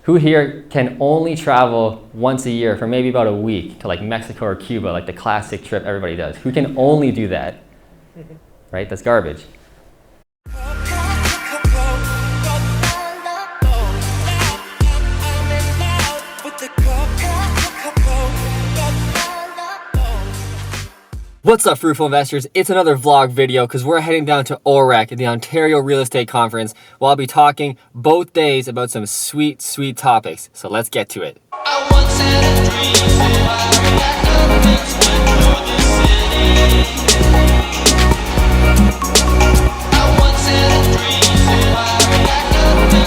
Who here can only travel once a year for maybe about a week to like Mexico or Cuba, like the classic trip everybody does? Who can only do that? Right? That's garbage. What's up, fruitful investors? It's another vlog video because we're heading down to OREC at the Ontario Real Estate Conference, where I'll be talking both days about some sweet, sweet topics. So let's get to it. I once had a dream, so I got nothing to the city. I once had a dream, so I got nothing to the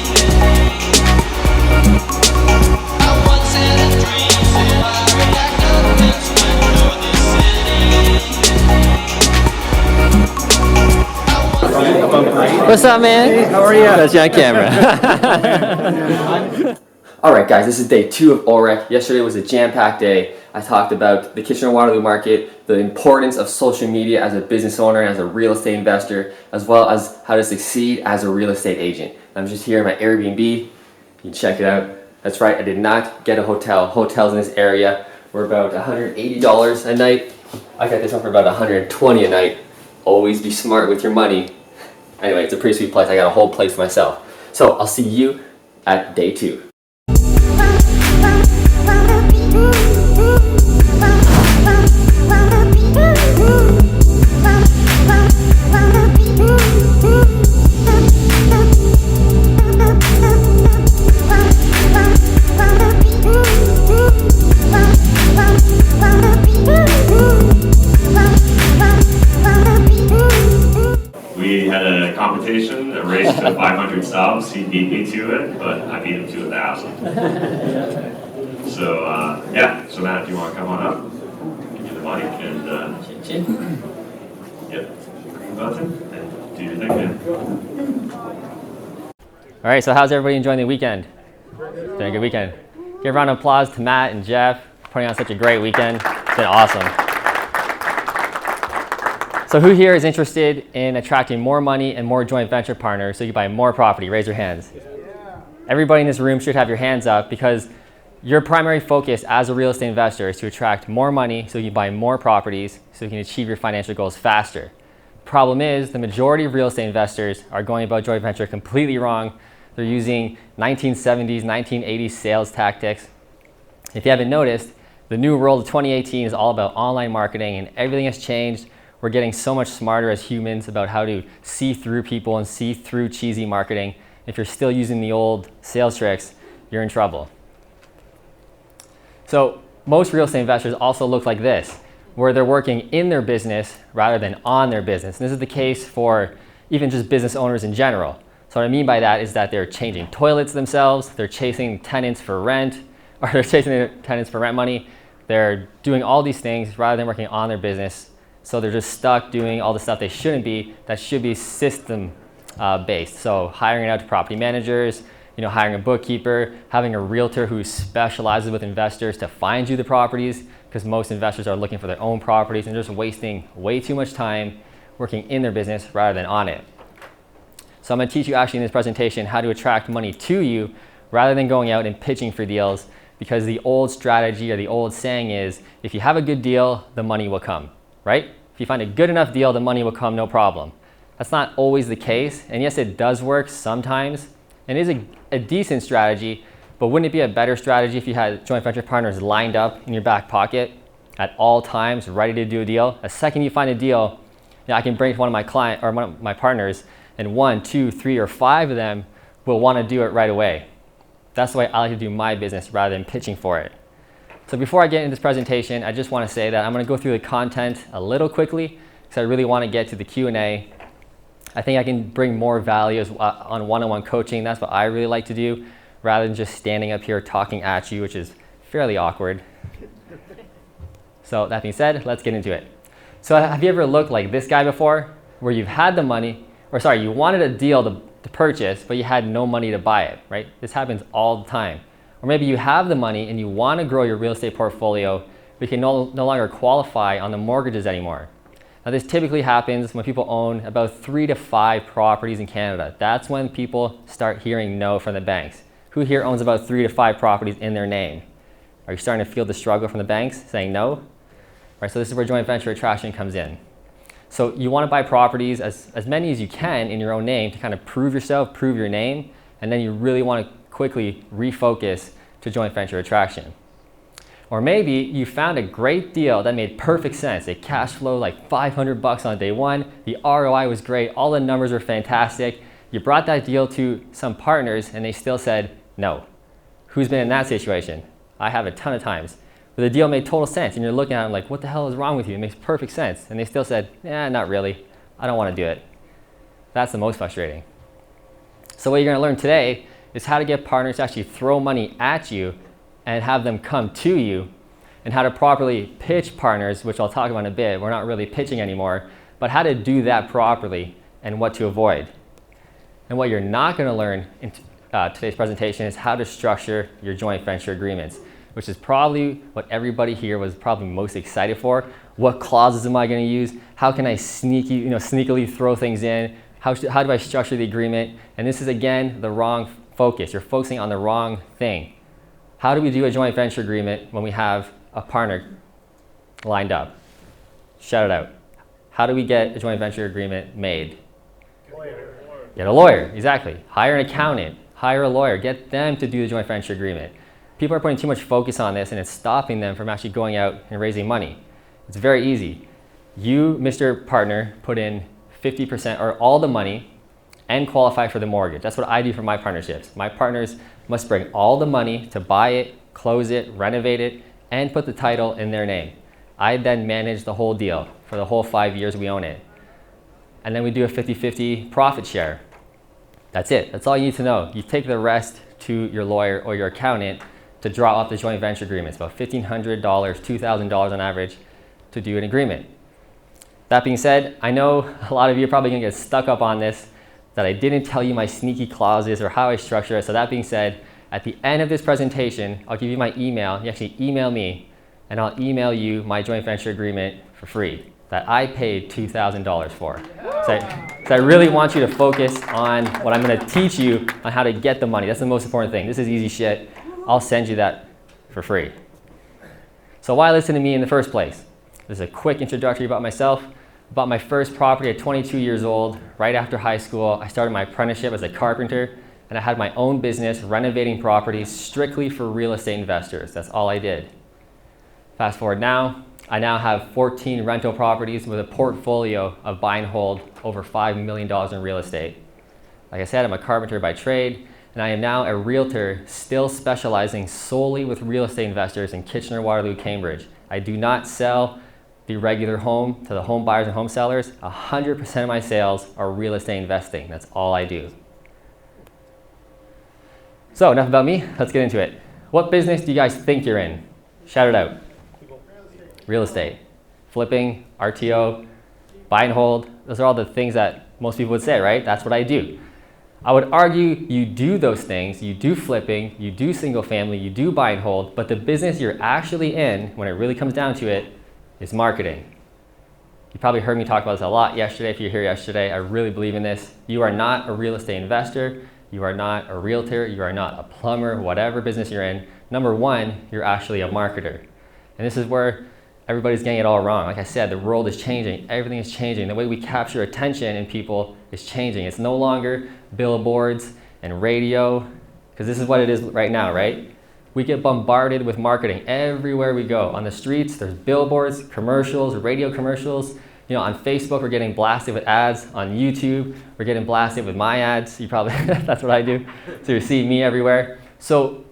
city. I once had a dream, so I got nothing to the city. What's up, man? Hey, how are you? That's you on camera. Alright guys, this is day 2 of OREC. Yesterday was a jam-packed day. I talked about the Kitchener-Waterloo market, the importance of social media as a business owner and as a real estate investor, as well as how to succeed as a real estate agent. I'm just here in my Airbnb. You can check it out. That's right, I did not get a hotel. Hotels in this area were about $180 a night. I got this one for about $120 a night. Always be smart with your money. Anyway, it's a pretty sweet place. I got a whole place for myself. So I'll see you at day 2. We had a competition, a race to 500 subs. He beat me to it, but I beat him to 1,000. So yeah, so Matt, if you want to come on up, give you the mic and yep, the button and do your thing, man. All right, so how's everybody enjoying the weekend? Doing a good weekend. Give a round of applause to Matt and Jeff putting on such a great weekend. It's been awesome. So who here is interested in attracting more money and more joint venture partners so you can buy more property? Raise your hands. Everybody in this room should have your hands up because your primary focus as a real estate investor is to attract more money so you can buy more properties so you can achieve your financial goals faster. Problem is, the majority of real estate investors are going about joint venture completely wrong. They're using 1970s, 1980s sales tactics. If you haven't noticed, the new world of 2018 is all about online marketing and everything has changed. We're getting so much smarter as humans about how to see through people and see through cheesy marketing. If you're still using the old sales tricks, you're in trouble. So most real estate investors also look like this, where they're working in their business rather than on their business. And this is the case for even just business owners in general. So what I mean by that is that they're changing toilets themselves, they're chasing tenants for rent, or they're chasing their tenants for rent money. They're doing all these things rather than working on their business. So they're just stuck doing all the stuff they shouldn't be, that should be system based. So hiring out to property managers, hiring a bookkeeper, having a realtor who specializes with investors to find you the properties, because most investors are looking for their own properties and just wasting way too much time working in their business rather than on it. So I'm going to teach you actually in this presentation how to attract money to you rather than going out and pitching for deals, because the old strategy or the old saying is, if you have a good deal, the money will come. Right? If you find a good enough deal, the money will come, no problem. That's not always the case. And yes, it does work sometimes. And it is a decent strategy, but wouldn't it be a better strategy if you had joint venture partners lined up in your back pocket at all times, ready to do a deal? The second you find a deal, I can bring one of my clients or one of my partners, and 1, 2, 3, or 5 of them will want to do it right away. That's the way I like to do my business rather than pitching for it. So before I get into this presentation, I just want to say that I'm going to go through the content a little quickly because I really want to get to the Q&A. I think I can bring more value on one-on-one coaching. That's what I really like to do, rather than just standing up here talking at you, which is fairly awkward. So that being said, let's get into it. So have you ever looked like this guy before, where you've had the money, you wanted a deal to purchase, but you had no money to buy it, right? This happens all the time. Or maybe you have the money and you want to grow your real estate portfolio, but you can no longer qualify on the mortgages anymore. Now this typically happens when people own about 3 to 5 properties in Canada. That's when people start hearing no from the banks. Who here owns about 3 to 5 properties in their name? Are you starting to feel the struggle from the banks saying no? Right, so this is where joint venture attraction comes in. So you want to buy properties, as many as you can in your own name to kind of prove yourself, prove your name, and then you really want to quickly refocus to joint venture attraction. Or maybe you found a great deal that made perfect sense. It cash flowed like $500 on day one. The ROI was great. All the numbers were fantastic. You brought that deal to some partners and they still said no. Who's been in that situation? I have a ton of times. But the deal made total sense and you're looking at them like, what the hell is wrong with you? It makes perfect sense. And they still said, yeah, not really. I don't want to do it. That's the most frustrating. So what you're going to learn today is how to get partners to actually throw money at you and have them come to you, and how to properly pitch partners, which I'll talk about in a bit. We're not really pitching anymore, but how to do that properly and what to avoid. And what you're not going to learn in today's presentation is how to structure your joint venture agreements, which is probably what everybody here was probably most excited for. What clauses am I going to use? How can I sneakily throw things in? How do I structure the agreement? And this is, again, the wrong focus. You're focusing on the wrong thing. How do we do a joint venture agreement when we have a partner lined up? Shout it out. How do we get a joint venture agreement made? Lawyer. Get a lawyer, exactly. Hire an accountant, hire a lawyer, get them to do the joint venture agreement. People are putting too much focus on this and it's stopping them from actually going out and raising money. It's very easy. You, Mr. Partner, put in 50% or all the money and qualify for the mortgage. That's what I do for my partnerships. My partners must bring all the money to buy it, close it, renovate it, and put the title in their name. I then manage the whole deal for the whole 5 years we own it. And then we do a 50-50 profit share. That's it. That's all you need to know. You take the rest to your lawyer or your accountant to draw up the joint venture agreement. It's about $1,500, $2,000 on average to do an agreement. That being said, I know a lot of you are probably going to get stuck up on this, that I didn't tell you my sneaky clauses or how I structure it. So that being said, at the end of this presentation, I'll give you my email. You actually email me, and I'll email you my joint venture agreement for free that I paid $2,000 for. So I really want you to focus on what I'm going to teach you on how to get the money. That's the most important thing. This is easy shit. I'll send you that for free. So why listen to me in the first place? This is a quick introductory about myself. Bought my first property at 22 years old, right after high school. I started my apprenticeship as a carpenter, and I had my own business renovating properties strictly for real estate investors. That's all I did. Fast forward now, I now have 14 rental properties with a portfolio of buy and hold over $5 million in real estate. Like I said, I'm a carpenter by trade, and I am now a realtor still specializing solely with real estate investors in Kitchener, Waterloo, Cambridge. I do not sell the regular home to the home buyers and home sellers. 100% of my sales are real estate investing. That's all I do. So enough about me, let's get into it. What business do you guys think you're in? Shout it out. Real estate. Flipping, RTO, buy and hold. Those are all the things that most people would say, right? That's what I do. I would argue you do those things. You do flipping, you do single family, you do buy and hold, but the business you're actually in, when it really comes down to it, is marketing. You probably heard me talk about this a lot yesterday. If you're here yesterday, I really believe in this. You are not a real estate investor. You are not a realtor. You are not a plumber, whatever business you're in. Number one, you're actually a marketer. And this is where everybody's getting it all wrong. Like I said, the world is changing. Everything is changing. The way we capture attention in people is changing. It's no longer billboards and radio, because this is what it is right now, right? We get bombarded with marketing everywhere we go. On the streets, there's billboards, commercials, radio commercials. You know, on Facebook, we're getting blasted with ads. On YouTube, we're getting blasted with my ads. You probably, that's what I do. So you see me everywhere. So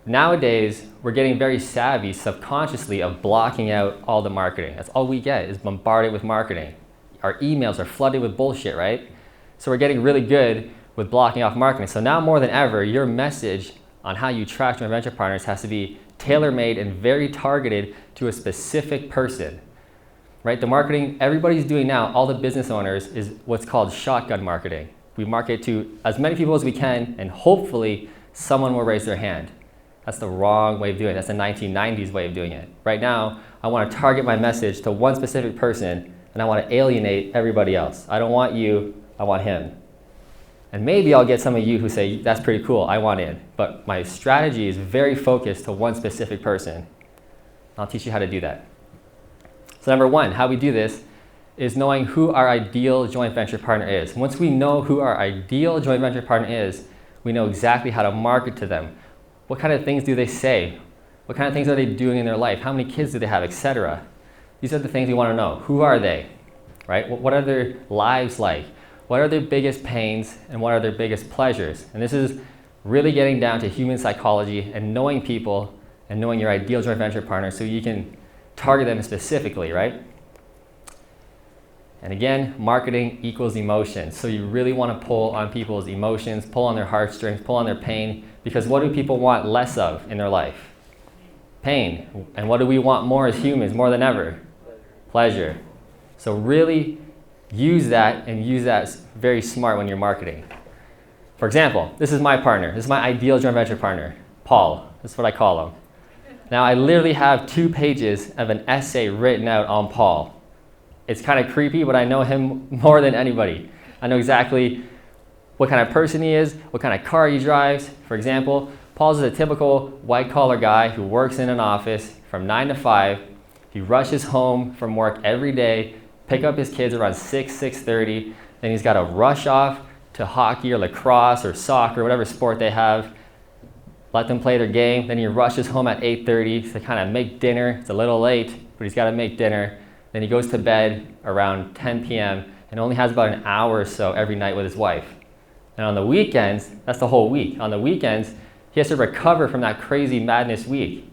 nowadays, we're getting very savvy subconsciously of blocking out all the marketing. That's all we get is bombarded with marketing. Our emails are flooded with bullshit, right? So we're getting really good with blocking off marketing. So now more than ever, your message on how you attract joint venture partners has to be tailor-made and very targeted to a specific person, right? The marketing everybody's doing now, all the business owners, is what's called shotgun marketing. We market to as many people as we can, and hopefully someone will raise their hand. That's the wrong way of doing it. That's the 1990s way of doing it. Right now, I want to target my message to one specific person, and I want to alienate everybody else. I don't want you, I want him. And maybe I'll get some of you who say, that's pretty cool, I want in. But my strategy is very focused to one specific person. I'll teach you how to do that. So number one, how we do this is knowing who our ideal joint venture partner is. Once we know who our ideal joint venture partner is, we know exactly how to market to them. What kind of things do they say? What kind of things are they doing in their life? How many kids do they have, etc. These are the things we want to know. Who are they, right? What are their lives like? What are their biggest pains and what are their biggest pleasures? And this is really getting down to human psychology and knowing people and knowing your ideal joint venture partner so you can target them specifically, right? And again, marketing equals emotion. So you really want to pull on people's emotions, pull on their heartstrings, pull on their pain, because what do people want less of in their life? Pain. And what do we want more as humans, more than ever? Pleasure. So really use that and use that very smart when you're marketing. For example, this is my partner. This is my ideal joint venture partner, Paul. That's what I call him. Now I literally have 2 pages of an essay written out on Paul. It's kind of creepy, but I know him more than anybody. I know exactly what kind of person he is, what kind of car he drives. For example, Paul's is a typical white-collar guy who works in an office from 9 to 5. He rushes home from work every day, pick up his kids around 6:30. Then he's got to rush off to hockey or lacrosse or soccer, whatever sport they have. Let them play their game. Then he rushes home at 8:30 to kind of make dinner. It's a little late, but he's got to make dinner. Then he goes to bed around 10 p.m. and only has about an hour or so every night with his wife. And on the weekends, that's the whole week. On the weekends, he has to recover from that crazy madness week.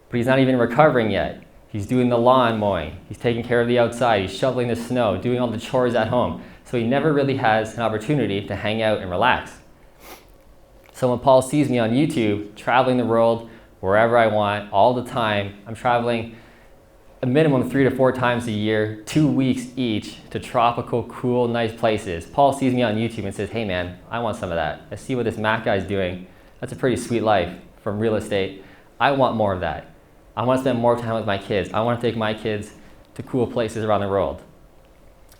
But he's not even recovering yet. He's doing the lawn mowing. He's taking care of the outside. He's shoveling the snow, doing all the chores at home. So he never really has an opportunity to hang out and relax. So when Paul sees me on YouTube, traveling the world, wherever I want, all the time, I'm traveling a minimum 3 to 4 times a year, 2 weeks each, to tropical, cool, nice places. Paul sees me on YouTube and says, hey man, I want some of that. I see what this Mac guy's doing. That's a pretty sweet life from real estate. I want more of that. I want to spend more time with my kids. I want to take my kids to cool places around the world.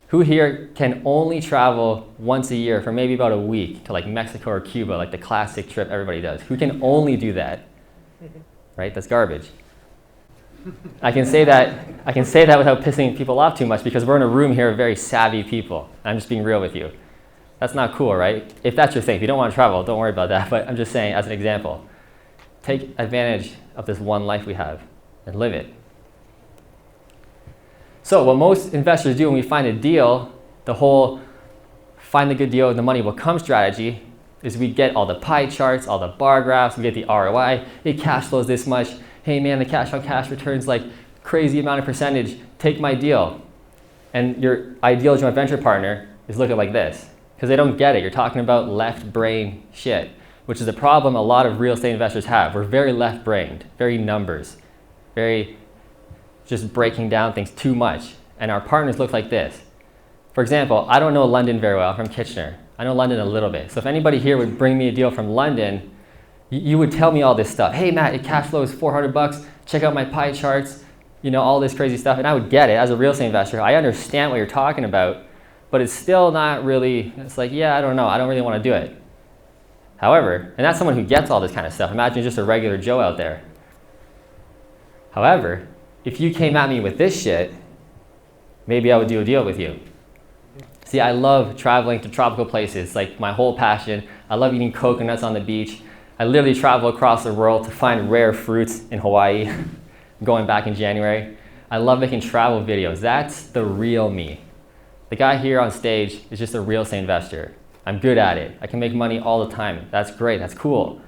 Who here can only travel once a year for maybe about a week to like Mexico or Cuba, like the classic trip everybody does? Who can only do that? Right? That's garbage. I can say that without pissing people off too much because we're in a room here of very savvy people. I'm just being real with you. That's not cool, right? If that's your thing, if you don't want to travel, don't worry about that. But I'm just saying as an example, take advantage of this one life we have and live it. So what most investors do when we find a deal, the whole find the good deal and the money will come strategy, is we get all the pie charts, all the bar graphs, we get the ROI, it cash flows this much. Hey man, the cash on cash returns like crazy amount of percentage, take my deal. And your ideal joint venture partner is looking like this because they don't get it. You're talking about left brain shit, which is a problem a lot of real estate investors have. We're very left brained, very numbers, very just breaking down things too much. And our partners look like this. For example, I don't know London very well. I'm from Kitchener. I know London a little bit. So if anybody here would bring me a deal from London, you would tell me all this stuff. Hey Matt, it cash flows $400. Check out my pie charts. You know, all this crazy stuff. And I would get it as a real estate investor. I understand what you're talking about, but it's still not really, it's like, yeah, I don't know. I don't really want to do it. However, and that's someone who gets all this kind of stuff. Imagine just a regular Joe out there. However, if you came at me with this shit, maybe I would do a deal with you. See, I love traveling to tropical places, like my whole passion. I love eating coconuts on the beach. I literally travel across the world to find rare fruits in Hawaii, going back in January. I love making travel videos. That's the real me. The guy here on stage is just a real estate investor. I'm good at it. I can make money all the time. That's great, that's cool.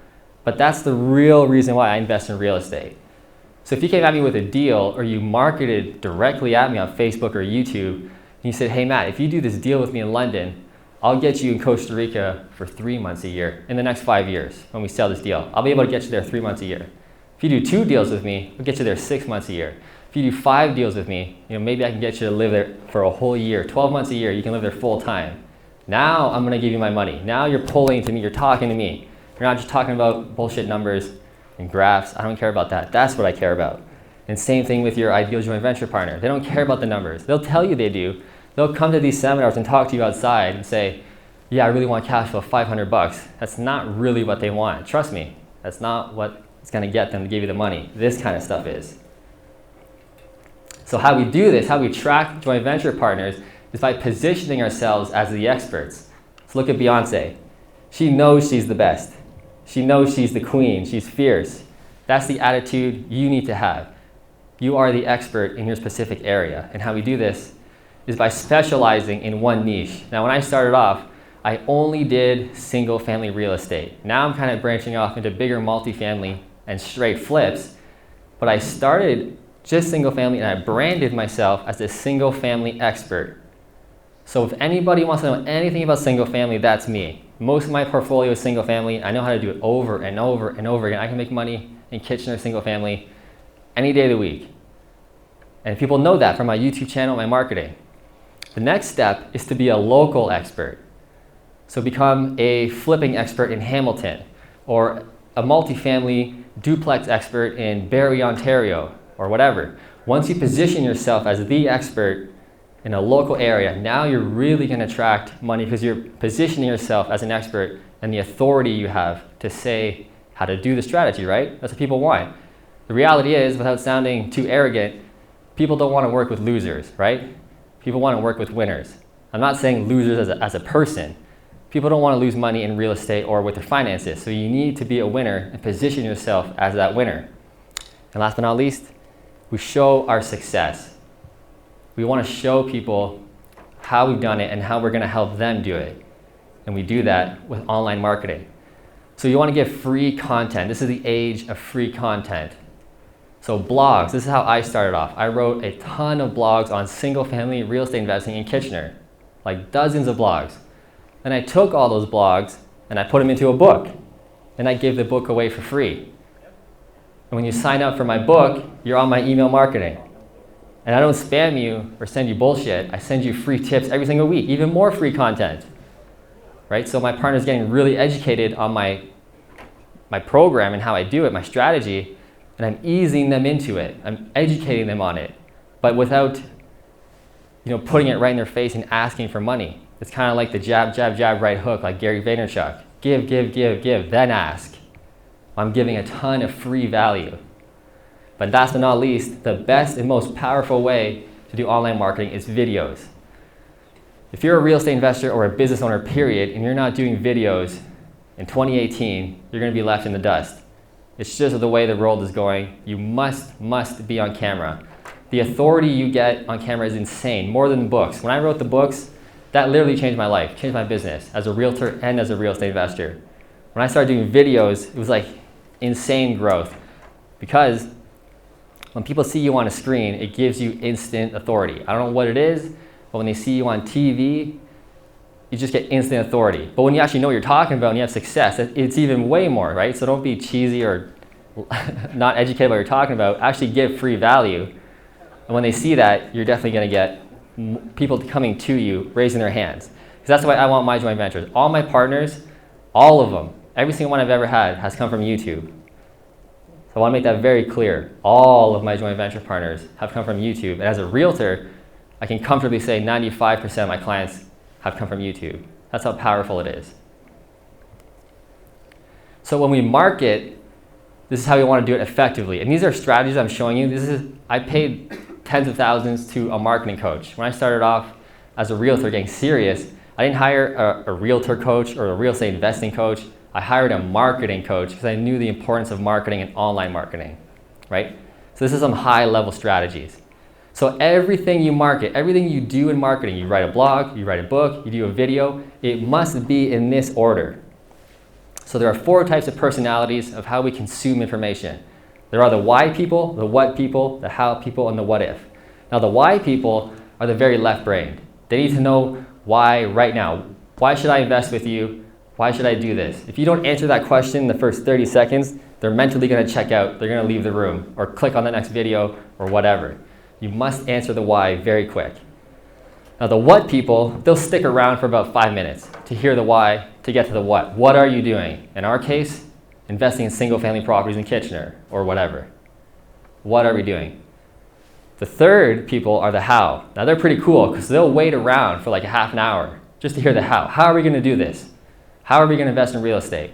But that's the real reason why I invest in real estate. So if you came at me with a deal or you marketed directly at me on Facebook or YouTube, and you said, hey Matt, if you do this deal with me in London, I'll get you in Costa Rica for 3 months a year in the next 5 years when we sell this deal. I'll be able to get you there 3 months a year. If you do 2 deals with me, I'll get you there 6 months a year. If you do 5 deals with me, maybe I can get you to live there for a whole year, 12 months a year, you can live there full time. Now I'm gonna give you my money. Now you're pulling to me, you're talking to me. You're not just talking about bullshit numbers and graphs. I don't care about that. That's what I care about. And same thing with your ideal joint venture partner. They don't care about the numbers. They'll tell you they do. They'll come to these seminars and talk to you outside and say, yeah, I really want cash flow, $500. That's not really what they want. Trust me, that's not what it's going to get them to give you the money. This kind of stuff is. So how we do this, how we track joint venture partners, is by positioning ourselves as the experts. So look at Beyonce. She knows she's the best. She knows she's the queen. She's fierce. That's the attitude you need to have. You are the expert in your specific area. And how we do this is by specializing in one niche. Now, when I started off, I only did single family real estate. Now I'm kind of branching off into bigger multifamily and straight flips. But I started just single family and I branded myself as a single family expert. So if anybody wants to know anything about single family, that's me. Most of my portfolio is single family. I know how to do it over and over and over again. I can make money in Kitchener single family any day of the week. And people know that from my YouTube channel, my marketing. The next step is to be a local expert. So become a flipping expert in Hamilton, or a multifamily duplex expert in Barrie, Ontario, or whatever. Once you position yourself as the expert in a local area, now you're really going to attract money because you're positioning yourself as an expert and the authority you have to say how to do the strategy, right? That's what people want. The reality is, without sounding too arrogant, people don't want to work with losers, right? People want to work with winners. I'm not saying losers as a person. People don't want to lose money in real estate or with their finances. So you need to be a winner and position yourself as that winner. And last but not least, we show our success. We want to show people how we've done it and how we're going to help them do it. And we do that with online marketing. So you want to give free content. This is the age of free content. So blogs, this is how I started off. I wrote a ton of blogs on single family real estate investing in Kitchener, like dozens of blogs. Then I took all those blogs and I put them into a book. And I gave the book away for free. And when you sign up for my book, you're on my email marketing. And I don't spam you or send you bullshit. I send you free tips every single week, even more free content. Right? So my partner's getting really educated on my program and how I do it, my strategy, and I'm easing them into it. I'm educating them on it, but without putting it right in their face and asking for money. It's kind of like the jab, jab, jab, right hook, like Gary Vaynerchuk. Give, give, give, give, then ask. I'm giving a ton of free value. But last but not least, the best and most powerful way to do online marketing is videos. If you're a real estate investor or a business owner, period, and you're not doing videos in 2018, you're going to be left in the dust. It's just the way the world is going. You must be on camera. The authority you get on camera is insane, more than the books. When I wrote the books, that literally changed my life, changed my business as a realtor and as a real estate investor. When I started doing videos, it was like insane growth, because when people see you on a screen, it gives you instant authority. I don't know what it is, but when they see you on TV, you just get instant authority. But when you actually know what you're talking about and you have success, it's even way more, right? So don't be cheesy or not educated about what you're talking about. Actually give free value. And when they see that, you're definitely going to get people coming to you, raising their hands. Because that's why I want my joint ventures. All my partners, all of them, every single one I've ever had has come from YouTube. So I want to make that very clear. All of my joint venture partners have come from YouTube. And as a realtor, I can comfortably say 95% of my clients have come from YouTube. That's how powerful it is. So when we market, this is how we want to do it effectively. And these are strategies I'm showing you. I paid tens of thousands to a marketing coach. When I started off as a realtor getting serious, I didn't hire a realtor coach or a real estate investing coach. I hired a marketing coach because I knew the importance of marketing and online marketing, right? So this is some high level strategies. So everything you market, everything you do in marketing, you write a blog, you write a book, you do a video, it must be in this order. So there are 4 types of personalities of how we consume information. There are the why people, the what people, the how people, and the what if. Now the why people are the very left-brained. They need to know why right now. Why should I invest with you? Why should I do this? If you don't answer that question in the first 30 seconds, they're mentally going to check out, they're going to leave the room, or click on the next video, or whatever. You must answer the why very quick. Now the what people, they'll stick around for about 5 minutes to hear the why, to get to the what. What are you doing? In our case, investing in single family properties in Kitchener, or whatever. What are we doing? The third people are the how. Now they're pretty cool because they'll wait around for like a half an hour just to hear the how. How are we going to do this? How are we going to invest in real estate?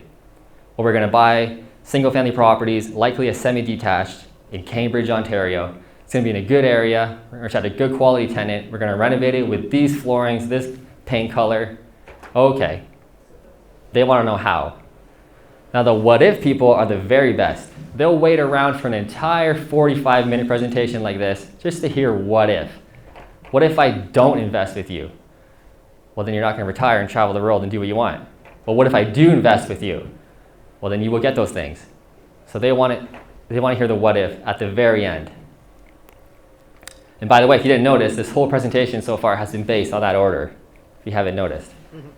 Well, we're going to buy single-family properties, likely a semi-detached in Cambridge, Ontario. It's going to be in a good area. We're going to have a good quality tenant. We're going to renovate it with these floorings, this paint color. Okay. They want to know how. Now the what if people are the very best. They'll wait around for an entire 45-minute presentation like this just to hear what if. What if I don't invest with you? Well, then you're not going to retire and travel the world and do what you want. Well, what if I do invest with you? Well, then you will get those things. So they want to hear the what if at the very end. And by the way, if you didn't notice, this whole presentation so far has been based on that order, if you haven't noticed. Mm-hmm.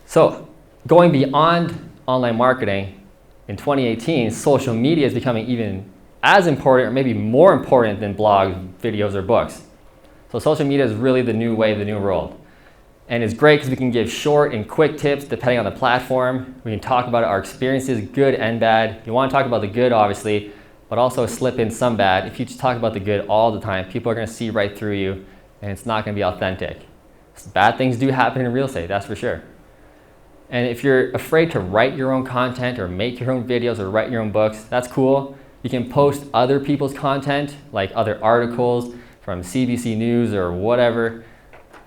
So going beyond online marketing, in 2018, social media is becoming even as important or maybe more important than blogs, videos, or books. So social media is really the new way, the new world. And it's great because we can give short and quick tips depending on the platform. We can talk about our experiences, good and bad. You want to talk about the good, obviously, but also slip in some bad. If you just talk about the good all the time, people are going to see right through you, and it's not going to be authentic. Bad things do happen in real estate, that's for sure. And if you're afraid to write your own content or make your own videos or write your own books, that's cool. You can post other people's content, like other articles from CBC News or whatever.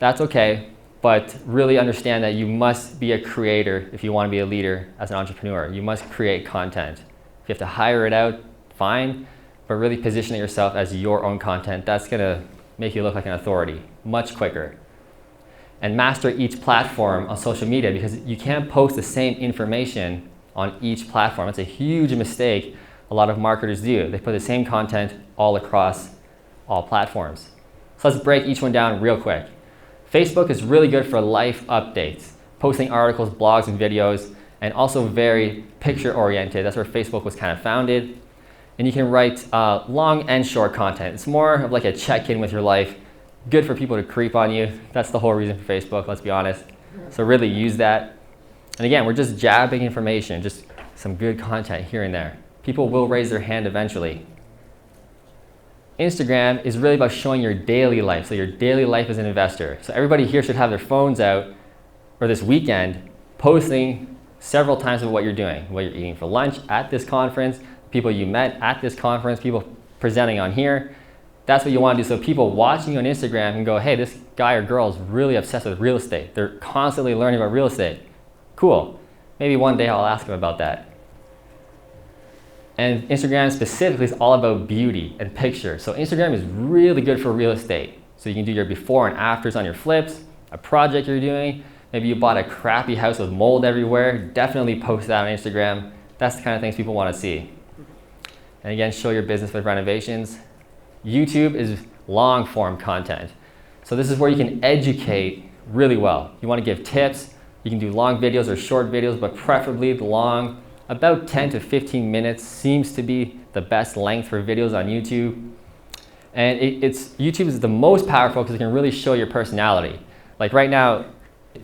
That's okay, but really understand that you must be a creator if you want to be a leader as an entrepreneur. You must create content. If you have to hire it out, fine, but really position yourself as your own content. That's going to make you look like an authority much quicker. And master each platform on social media because you can't post the same information on each platform. It's a huge mistake a lot of marketers do. They put the same content all across all platforms. So let's break each one down real quick. Facebook is really good for life updates, posting articles, blogs, and videos, and also very picture-oriented. That's where Facebook was kind of founded. And you can write long and short content. It's more of like a check-in with your life. Good for people to creep on you. That's the whole reason for Facebook, let's be honest. So really use that. And again, we're just jabbing information, just some good content here and there. People will raise their hand eventually. Instagram is really about showing your daily life, so your daily life as an investor. So everybody here should have their phones out, or this weekend, posting several times of what you're doing, what you're eating for lunch at this conference, people you met at this conference, people presenting on here. That's what you want to do so people watching you on Instagram can go, hey, this guy or girl is really obsessed with real estate. They're constantly learning about real estate. Cool. Maybe one day I'll ask them about that. And Instagram specifically is all about beauty and pictures. So Instagram is really good for real estate. So you can do your before and afters on your flips, a project you're doing. Maybe you bought a crappy house with mold everywhere. Definitely post that on Instagram. That's the kind of things people want to see. And again, show your business with renovations. YouTube is long form content. So this is where you can educate really well. You want to give tips. You can do long videos or short videos, but preferably the long. About 10 to 15 minutes seems to be the best length for videos on YouTube. And YouTube is the most powerful because it can really show your personality. Like right now,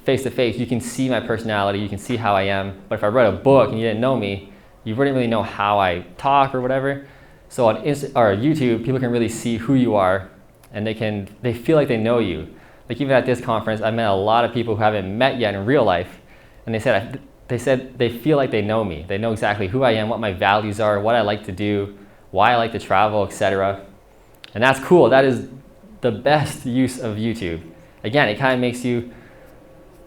face to face, you can see my personality, you can see how I am. But if I wrote a book and you didn't know me, you wouldn't really know how I talk or whatever. So on YouTube, people can really see who you are, and they feel like they know you. Like even at this conference, I met a lot of people who haven't met yet in real life, and they said they feel like they know me. They know exactly who I am, what my values are, what I like to do, why I like to travel, etc. And that's cool. That is the best use of YouTube. Again, it kind of makes you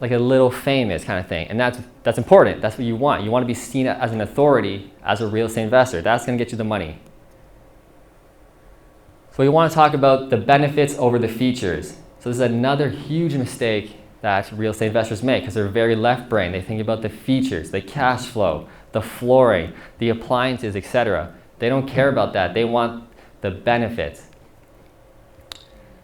like a little famous kind of thing, and that's important. That's what you want. You want to be seen as an authority, as a real estate investor. That's going to get you the money. So we want to talk about the benefits over the features. So this is another huge mistake that real estate investors make because they're very left-brained. They think about the features, the cash flow, the flooring, the appliances, etc. They don't care about that. They want the benefits.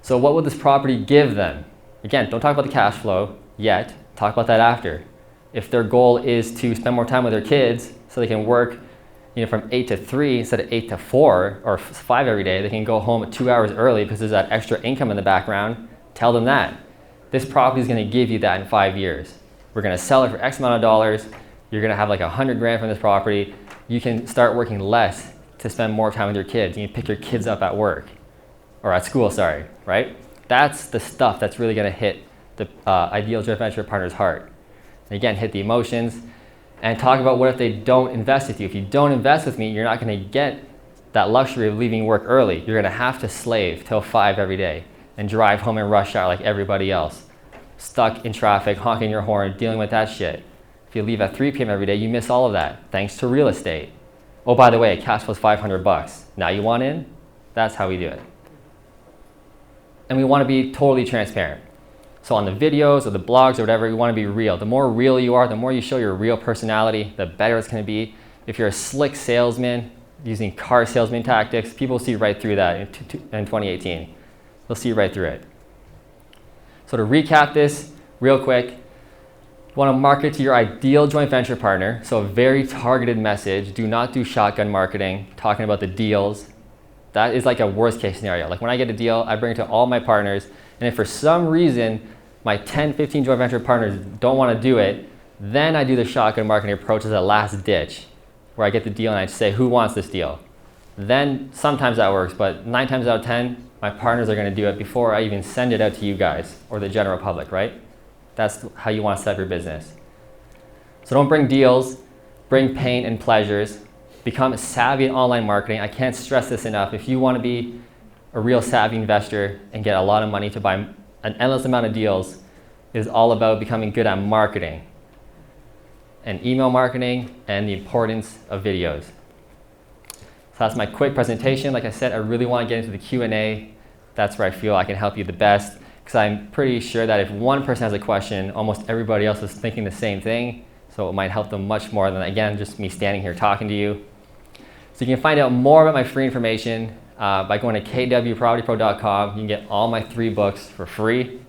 So what will this property give them? Again, don't talk about the cash flow yet. Talk about that after. If their goal is to spend more time with their kids so they can work from 8 to 3 instead of 8 to 4 or 5 every day, they can go home 2 hours early because there's that extra income in the background. Tell them that. This property is going to give you that in 5 years. We're going to sell it for X amount of dollars. You're going to have like $100,000 from this property. You can start working less to spend more time with your kids. You can pick your kids up at work. or at school, sorry, right? That's the stuff that's really going to hit the ideal joint venture partner's heart. And again, hit the emotions and talk about what if they don't invest with you. If you don't invest with me, you're not going to get that luxury of leaving work early. You're going to have to slave till 5 every day and drive home in rush hour like everybody else, stuck in traffic, honking your horn, dealing with that shit. If you leave at 3 p.m. every day, you miss all of that, thanks to real estate. Oh, by the way, cash flow's $500. Now you want in? That's how we do it. And we want to be totally transparent. So on the videos or the blogs or whatever, we want to be real. The more real you are, the more you show your real personality, the better it's going to be. If you're a slick salesman using car salesman tactics, people see right through that in 2018. They'll see right through it. So to recap this real quick, you want to market to your ideal joint venture partner. So a very targeted message. Do not do shotgun marketing, talking about the deals. That is like a worst case scenario. Like when I get a deal, I bring it to all my partners. And if for some reason my 10, 15 joint venture partners don't want to do it, then I do the shotgun marketing approach as a last ditch, where I get the deal and I say, who wants this deal? Then sometimes that works, but 9 times out of 10, my partners are going to do it before I even send it out to you guys or the general public, right? That's how you want to set up your business. So don't bring deals, bring pain and pleasures. Become savvy in online marketing. I can't stress this enough. If you want to be a real savvy investor and get a lot of money to buy an endless amount of deals, it is all about becoming good at marketing and email marketing and the importance of videos. So that's my quick presentation. Like I said, I really want to get into the Q&A. That's where I feel I can help you the best, because I'm pretty sure that if one person has a question, almost everybody else is thinking the same thing. So it might help them much more than, again, just me standing here talking to you. So you can find out more about my free information by going to kwpropertypro.com. You can get all my 3 books for free.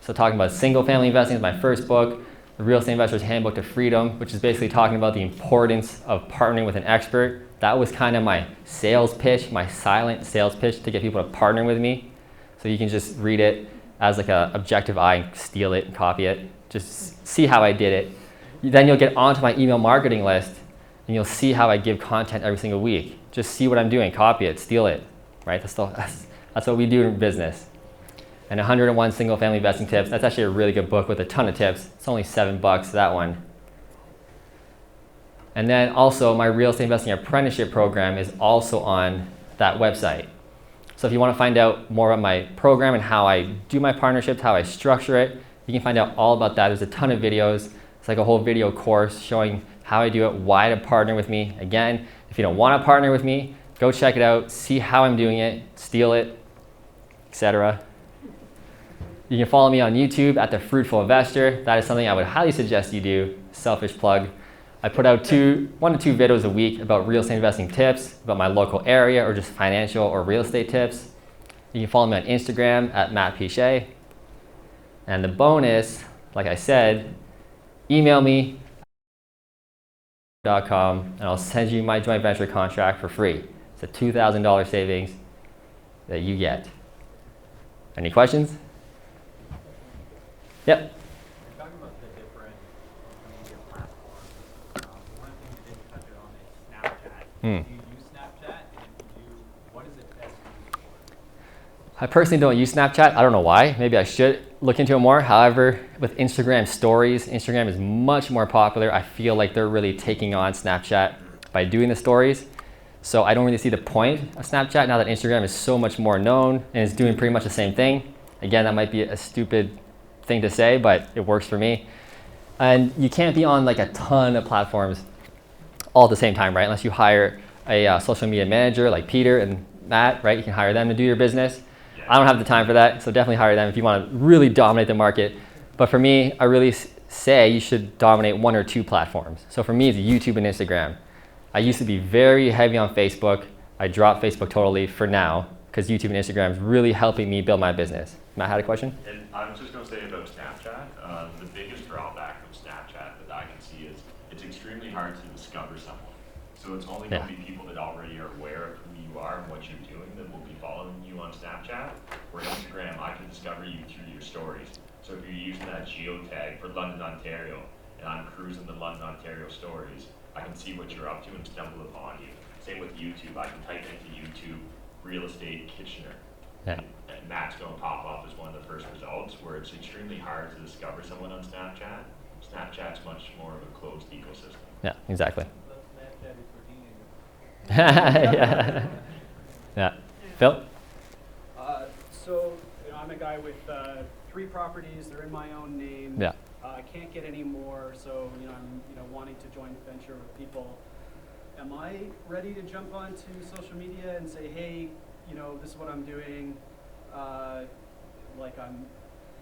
So talking about single family investing is my first book, The Real Estate Investor's Handbook to Freedom, which is basically talking about the importance of partnering with an expert. That was kind of my sales pitch, my silent sales pitch to get people to partner with me. So you can just read it as like an objective eye and steal it and copy it. Just see how I did it. Then you'll get onto my email marketing list and you'll see how I give content every single week. Just see what I'm doing, copy it, steal it, right? That's what we do in business. And 101 single family investing tips. That's actually a really good book with a ton of tips. It's only $7, that one. And then also my real estate investing apprenticeship program is also on that website. So if you want to find out more about my program and how I do my partnerships, how I structure it, you can find out all about that. There's a ton of videos. It's like a whole video course showing how I do it, why to partner with me. Again, if you don't want to partner with me, go check it out, see how I'm doing it, steal it, etc. You can follow me on YouTube at The Fruitful Investor. That is something I would highly suggest you do. Selfish plug. I put out 1 to 2 videos a week about real estate investing tips, about my local area, or just financial or real estate tips. You can follow me on Instagram at Matt Pichet. And the bonus, like I said, email me and I'll send you my joint venture contract for free. It's a $2,000 savings that you get. Any questions? Yep. You're talking about the different media platforms. One thing you didn't touch on is Snapchat. Do you use Snapchat? And if you do, what is it best used for? I personally don't use Snapchat. I don't know why. Maybe I should look into it more. However, with Instagram stories, Instagram is much more popular. I feel like they're really taking on Snapchat by doing the stories. So I don't really see the point of Snapchat now that Instagram is so much more known and is doing pretty much the same thing. Again, that might be a stupid thing to say, but it works for me. And you can't be on like a ton of platforms all at the same time, right? Unless you hire a social media manager like Peter and Matt, right? You can hire them to do your business. I don't have the time for that, so definitely hire them if you want to really dominate the market. But for me, I really say you should dominate 1 or 2 platforms. So for me, it's YouTube and Instagram. I used to be very heavy on Facebook. I dropped Facebook totally for now because YouTube and Instagram is really helping me build my business. Matt had a question? And I was just going to say about Snapchat, the biggest drawback of Snapchat that I can see is it's extremely hard to discover someone. So it's only going to be people that already are aware of who you are and what you're doing that will be following you on Snapchat. Where Instagram, I can discover you through your stories. So if you're using that geotag for London, Ontario, and I'm cruising the London, Ontario stories, I can see what you're up to and stumble upon you. Same with YouTube. I can type into YouTube real estate Kitchener, Yeah. And that's going to pop up as one of the first results, where it's extremely hard to discover someone on Snapchat. Snapchat's much more of a closed ecosystem. Yeah, exactly. Snapchat is for teenagers. Yeah. Yeah. Phil? So I'm a guy with 3 properties. They're in my own name. Yeah. I can't get any more, so I'm wanting to join a venture with people. Am I ready to jump onto social media and say, hey, this is what I'm doing?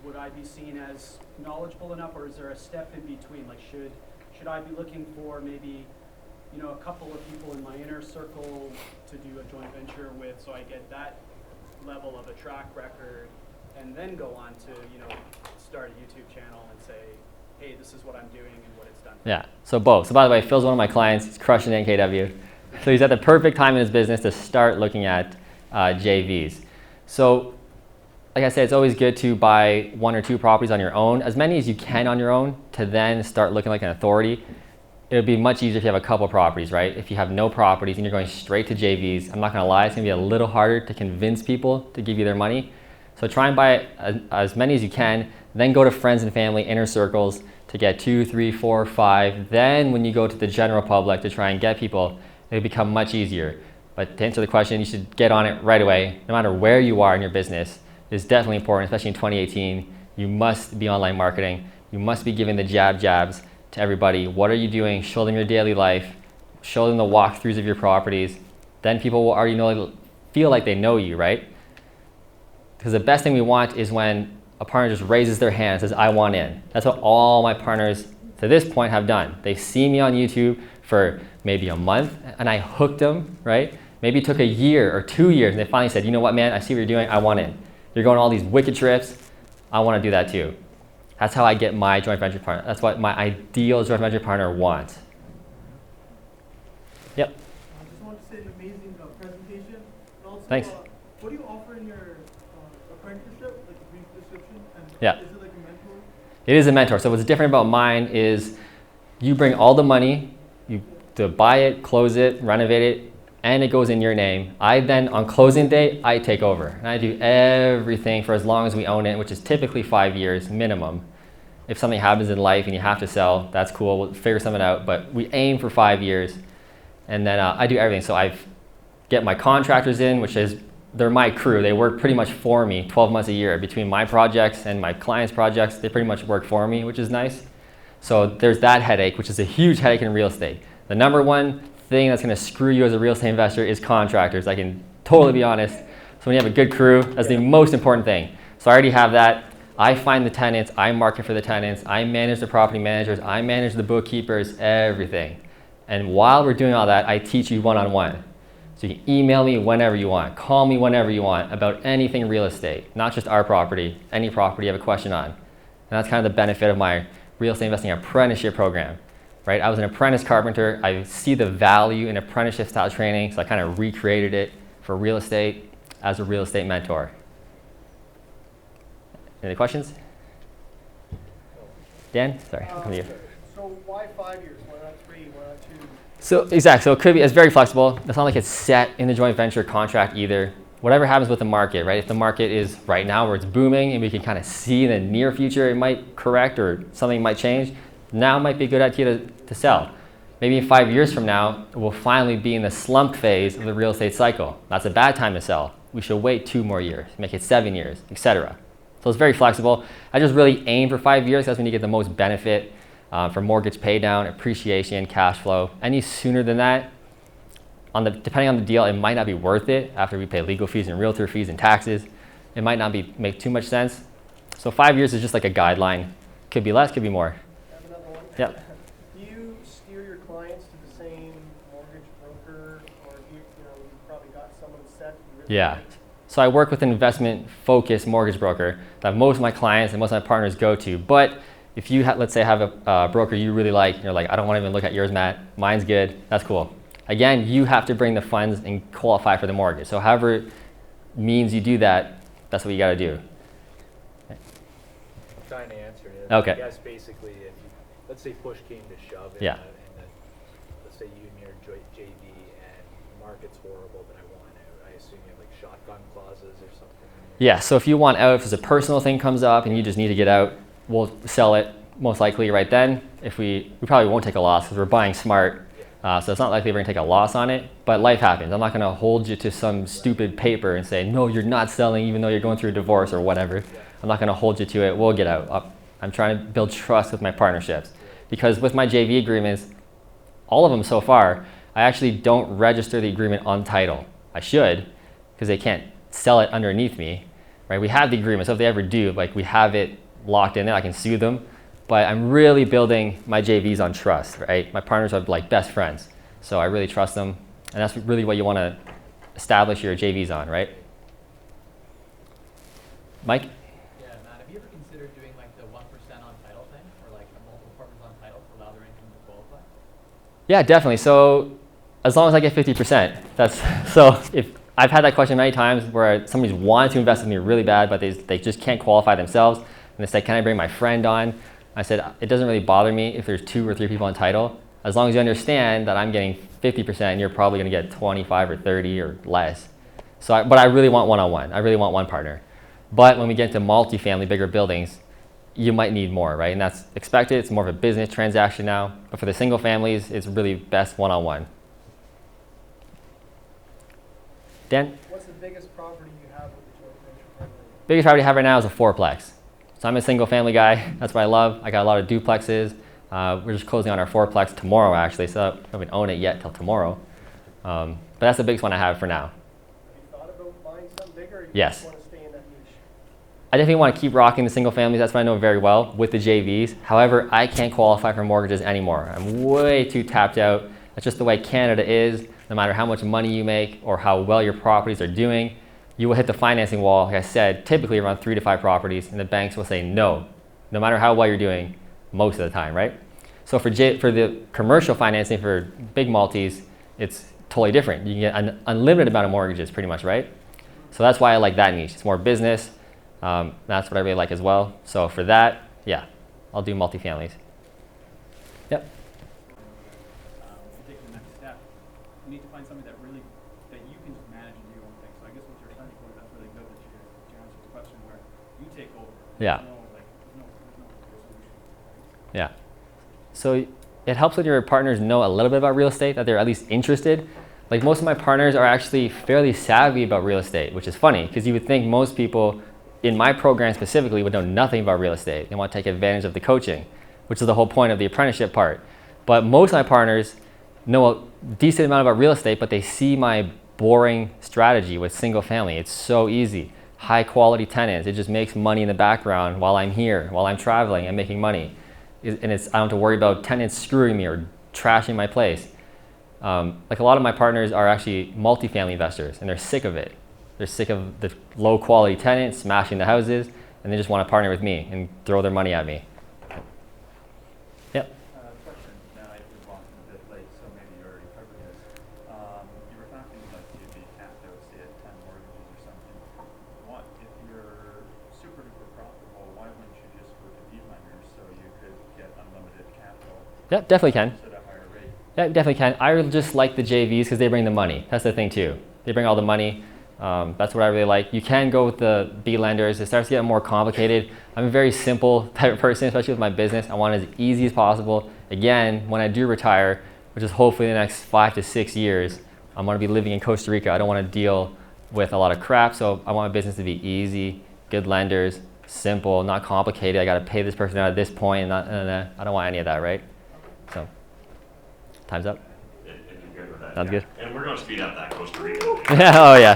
Would I be seen as knowledgeable enough, or is there a step in between? Like, should I be looking for maybe a couple of people in my inner circle to do a joint venture with, so I get that level of a track record, and then go on to start a YouTube channel and say, hey, this is what I'm doing and what it's done. Yeah, so both. So by the way, Phil's one of my clients. He's crushing it in KW. So he's at the perfect time in his business to start looking at JVs. So like I said, it's always good to buy 1 or 2 properties on your own, as many as you can on your own, to then start looking like an authority. It would be much easier if you have a couple properties, right? If you have no properties and you're going straight to JVs, I'm not gonna lie, it's gonna be a little harder to convince people to give you their money. So try and buy as many as you can, then go to friends and family, inner circles to get 2, 3, 4, 5. Then when you go to the general public to try and get people, it'll become much easier. But to answer the question, you should get on it right away, no matter where you are in your business. It's definitely important, especially in 2018. You must be online marketing. You must be giving the jabs to everybody. What are you doing? Show them your daily life. Show them the walkthroughs of your properties. Then people will already feel like they know you, right? Because the best thing we want is when a partner just raises their hand and says, I want in. That's what all my partners to this point have done. They've seen me on YouTube for maybe a month and I hooked them, right? Maybe it took a year or 2 years and they finally said, you know what, man, I see what you're doing, I want in. You're going on all these wicked trips, I want to do that too. That's how I get my joint venture partner. That's what my ideal joint venture partner wants. Yep. I just want to say an amazing presentation. And also, Thanks. What do you offer in your apprenticeship, like a brief description? And Yeah. is it like a mentor? It is a mentor. So what's different about mine is you bring all the money, you to buy it, close it, renovate it, and it goes in your name. I then, on closing day, I take over. And I do everything for as long as we own it, which is typically 5 years minimum. If something happens in life and you have to sell, that's cool, we'll figure something out. But we aim for 5 years. And then I do everything. So I get my contractors in, which is, they're my crew. They work pretty much for me 12 months a year. Between my projects and my clients' projects, they pretty much work for me, which is nice. So there's that headache, which is a huge headache in real estate. The number one thing that's gonna screw you as a real estate investor is contractors. I can totally be honest. So when you have a good crew, that's the most important thing. So I already have that. I find the tenants, I market for the tenants, I manage the property managers, I manage the bookkeepers, everything. And while we're doing all that, I teach you one-on-one. So you can email me whenever you want, call me whenever you want about anything real estate, not just our property, any property you have a question on. And that's kind of the benefit of my real estate investing apprenticeship program, right? I was an apprentice carpenter. I see the value in apprenticeship style training, so I kind of recreated it for real estate as a real estate mentor. Any questions? Dan, sorry, come to you. So why 5 years? Why not 3? Why not 2? So exactly, so it could be, it's very flexible. It's not like it's set in the joint venture contract either. Whatever happens with the market, right? If the market is right now where it's booming and we can kind of see in the near future it might correct or something might change, now might be a good idea to sell. Maybe in 5 years from now, we'll finally be in the slump phase of the real estate cycle. That's a bad time to sell. We should wait 2 more years, make it 7 years, etc. So it's very flexible. I just really aim for 5 years. That's when you get the most benefit for mortgage pay down, appreciation, cash flow. Any sooner than that, depending on the deal, it might not be worth it after we pay legal fees and realtor fees and taxes. It might not make too much sense. So 5 years is just like a guideline. Could be less, could be more. I have another one. Yep. Do you steer your clients to the same mortgage broker, or you probably got someone set? You really Yeah. like? So I work with an investment-focused mortgage broker that most of my clients and most of my partners go to. But if you, let's say, have a broker you really like, and you're like, I don't want to even look at yours, Matt. Mine's good. That's cool. Again, you have to bring the funds and qualify for the mortgage. So however means you do that, that's what you got to do. I'm trying to answer it. Okay. I guess basically, if you, let's say push came to shove, Yeah. and let's say you and your JV and the market's horrible, but I want out. assume you have like shotgun clauses or something. Yeah, so if you want out, if there's a personal thing comes up and you just need to get out, we'll sell it most likely right then. If we probably won't take a loss because we're buying smart. So it's not likely we're gonna take a loss on it, but life happens. I'm not gonna hold you to some stupid paper and say, no, you're not selling even though you're going through a divorce or whatever. I'm not gonna hold you to it, we'll get out. I'm trying to build trust with my partnerships. Because with my JV agreements, all of them so far, I actually don't register the agreement on title. I should, because they can't sell it underneath me, right? We have the agreement, so if they ever do, like we have it locked in there, I can sue them. But I'm really building my JVs on trust, right? My partners are like best friends, so I really trust them, and that's really what you want to establish your JVs on, right? Mike? Yeah, Matt, have you ever considered doing like the 1% on title thing, or like multiple partners on title to allow their income to qualify? Yeah, definitely. So as long as I get 50%, that's so. If I've had that question many times where somebody's wanted to invest with me really bad, but they just can't qualify themselves, and they say, "Can I bring my friend on?" I said, it doesn't really bother me if there's 2 or 3 people on title, as long as you understand that I'm getting 50% and you're probably gonna get 25 or 30 or less. So, but I really want one-on-one. I really want one partner. But when we get into multifamily, bigger buildings, you might need more, right? And that's expected. It's more of a business transaction now. But for the single families, it's really best one-on-one. Dan? What's the biggest property you have with the joint venture partner? Biggest property I have right now is a 4-plex. So I'm a single family guy. That's what I love. I got a lot of duplexes. We're just closing on our 4-plex tomorrow, actually, so I haven't owned it yet till tomorrow. But that's the biggest one I have for now. Have you thought about buying something bigger, or you Yes. just want to stay in that niche? I definitely want to keep rocking the single families. That's what I know very well with the JVs. However, I can't qualify for mortgages anymore. I'm way too tapped out. That's just the way Canada is. No matter how much money you make or how well your properties are doing, you will hit the financing wall, like I said, typically around 3 to 5 properties, and the banks will say no, no matter how well you're doing most of the time, right? So for the commercial financing for big multis, it's totally different. You can get an unlimited amount of mortgages pretty much, right? So that's why I like that niche. It's more business. That's what I really like as well. So for that, yeah, I'll do multifamilies. Yep. To take the next step, you need to find something that you can just manage and do your own thing. So I guess with your starting point, that's really good that you answered the question where you take over. Yeah. There's no solution. Yeah. So it helps when your partners know a little bit about real estate, that they're at least interested. Like most of my partners are actually fairly savvy about real estate, which is funny because you would think most people in my program specifically would know nothing about real estate. They want to take advantage of the coaching, which is the whole point of the apprenticeship part. But most of my partners know a decent amount about real estate, but they see my boring strategy with single family. It's so easy. High quality tenants. It just makes money in the background while I'm here, while I'm traveling and making money. And I don't have to worry about tenants screwing me or trashing my place. Like a lot of my partners are actually multifamily investors and they're sick of it. They're sick of the low quality tenants smashing the houses and they just want to partner with me and throw their money at me. Yep. Question. Now, I just walked in a bit late, so maybe you already covered this. You were talking about you'd be capped out, say, at 10 mortgages or something. What if you're super duper profitable? Why wouldn't you just go to B lenders so you could get unlimited capital Yep, definitely can. at a higher rate? Yeah, definitely can. I just like the JVs because they bring the money. That's the thing too. They bring all the money. That's what I really like. You can go with the B lenders. It starts to get more complicated. I'm a very simple type of person, especially with my business. I want it as easy as possible. Again, when I do retire, which is hopefully in the next 5 to 6 years, I'm going to be living in Costa Rica. I don't want to deal with a lot of crap, so I want my business to be easy, good lenders, simple, not complicated. I got to pay this person out at this point, and I don't want any of that, right? So, time's up. If you're good with that. Sounds good. And we're going to speed up that Costa Rica. Oh yeah.